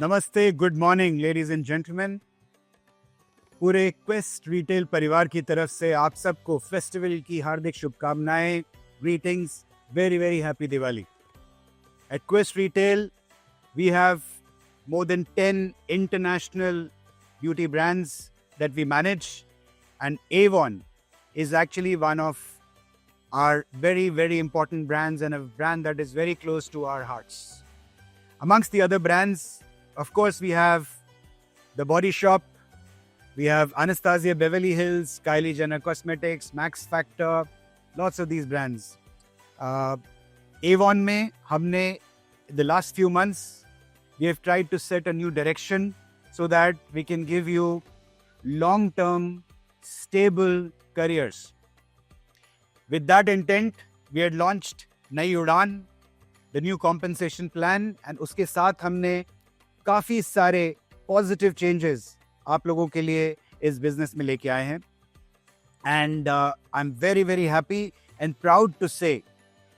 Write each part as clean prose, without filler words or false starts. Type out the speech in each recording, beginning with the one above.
नमस्ते, good morning ladies and gentleman. पूरे quest retail परिवार की तरफ से आप सबको फेस्टिवल की हार्दिक शुभकामनाएं। Greetings, very very happy Diwali. At Quest Retail, we have more than 10 international beauty brands that we manage, and Avon is actually one of our very, very important brands and a brand that is very close to our hearts. Amongst the other brands, of course, we have The Body Shop, we have Anastasia Beverly Hills, Kylie Jenner Cosmetics, Max Factor, lots of these brands. Avon में हमने the last few months we have tried to set a new direction so that we can give you long-term stable careers. With that intent, we had launched नई उड़ान, the new compensation plan, and उसके साथ हमने काफ़ी सारे positive changes आप लोगों के लिए इस business में लेके आए हैं. And I'm very very happy and proud to say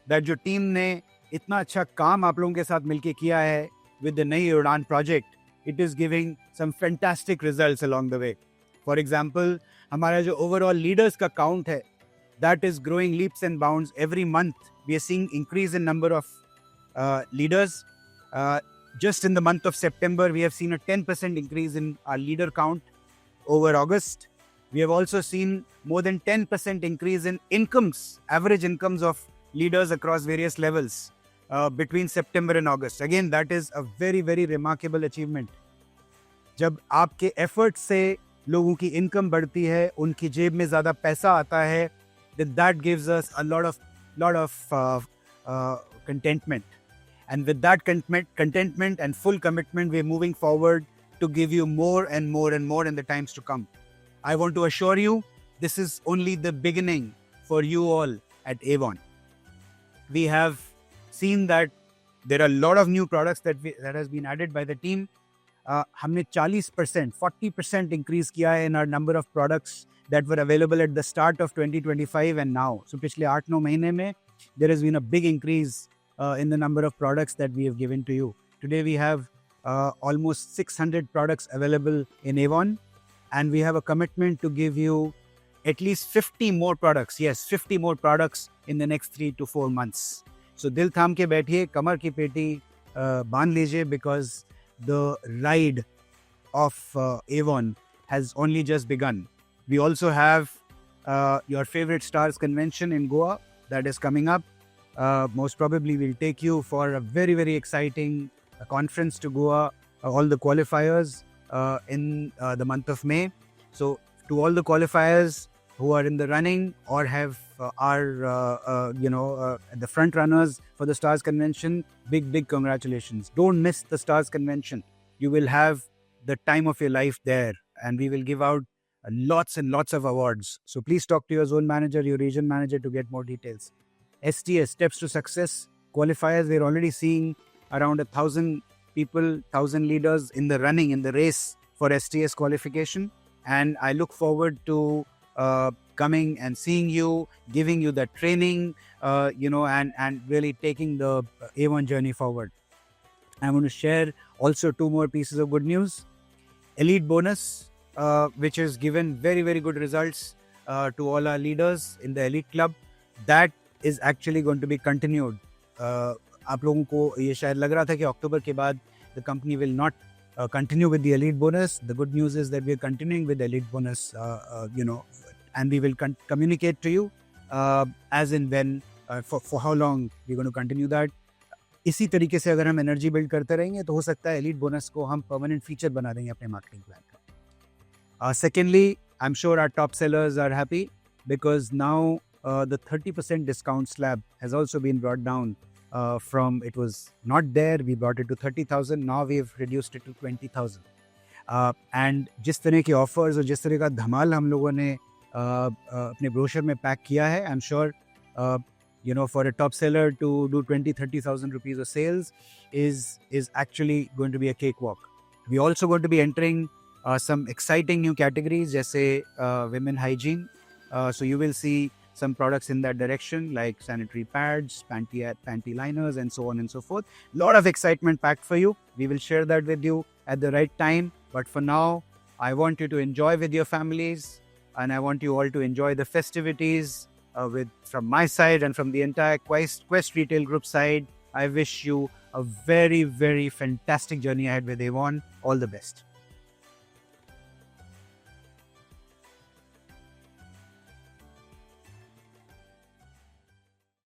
that जो टीम ने इतना अच्छा काम आप लोगों के साथ मिलके किया है with the नई उड़ान project, it is giving some fantastic results along the way. For example, हमारा जो overall leaders का count है, that is growing leaps and bounds every month. We are seeing increase in number of leaders. Just in the month of September, we have seen a 10% increase in our leader count over August. We have also seen more than 10% increase in incomes, average incomes of leaders across various levels between September and August. Again, that is a very, very remarkable achievement. जब आपके efforts से लोगों की income बढ़ती है, उनकी जेब में ज़्यादा पैसा आता है, then that gives us a lot of contentment. And with that contentment and full commitment, we're moving forward to give you more and more and more in the times to come. I want to assure you, this is only the beginning for you all at Avon. We have seen that there are a lot of new products that has been added by the team. हमने 40%, 40% increase किया है in our number of products that were available at the start of 2025 and now. So पिछले 8-9 महीने में there has been a big increase in the number of products that we have given to you. Today we have almost 600 products available in Avon, and we have a commitment to give you at least 50 more products. Yes, 50 more products in the next 3 to 4 months. So दिल थाम के बैठिए, कमर की पेटी बांध लीजिए, because the ride of Avon has only just begun. We also have your favorite stars convention in Goa that is coming up. Most probably we'll take you for a very, very exciting conference to Goa, all the qualifiers in the month of May. So to all the qualifiers who are in the running or have the front runners for the Stars Convention, big congratulations. Don't miss the Stars Convention. You will have the time of your life there, and we will give out lots and lots of awards. So please talk to your zone manager, your region manager to get more details. STS, Steps to Success qualifiers, we're already seeing around 1,000 people, 1,000 leaders in the running, in the race for STS qualification. And I look forward to coming and seeing you, giving you the training, and really taking the Avon journey forward. I'm going to share also 2 more pieces of good news. Elite bonus, which has given very, very good results to all our leaders in the Elite Club. That is actually going to be continued. आप लोगों को ये शायद लग रहा था कि अक्टूबर के बाद the company will not continue with the elite bonus. The good news is that we are continuing with the elite bonus, and we will communicate to you as and when, for how long we're going to continue that. इसी तरीके से अगर हम energy build करते रहेंगे तो हो सकता है एलीट बोनस को हम परमानेंट फीचर बना देंगे अपने मार्केटिंग प्लान का. Secondly, I'm sure our top sellers are happy because now the 30% discount slab has also been brought down from, it was not there, we brought it to 30,000, now we've reduced it to 20,000. And जिस तरह के offers और जिस तरह का धमाल हम लोगों ने अपने ब्रोशर में पैक किया है, I'm sure for a top seller to do 20,000-30,000 rupees of sales is actually going to be a cakewalk. We're also going to be entering some exciting new categories, जैसे women hygiene. So you will see some products in that direction, like sanitary pads, panty liners, and so on and so forth. Lot of excitement packed for you. We will share that with you at the right time. But for now, I want you to enjoy with your families, and I want you all to enjoy the festivities from my side and from the entire Quest Retail Group side. I wish you a very, very fantastic journey ahead with Avon. All the best.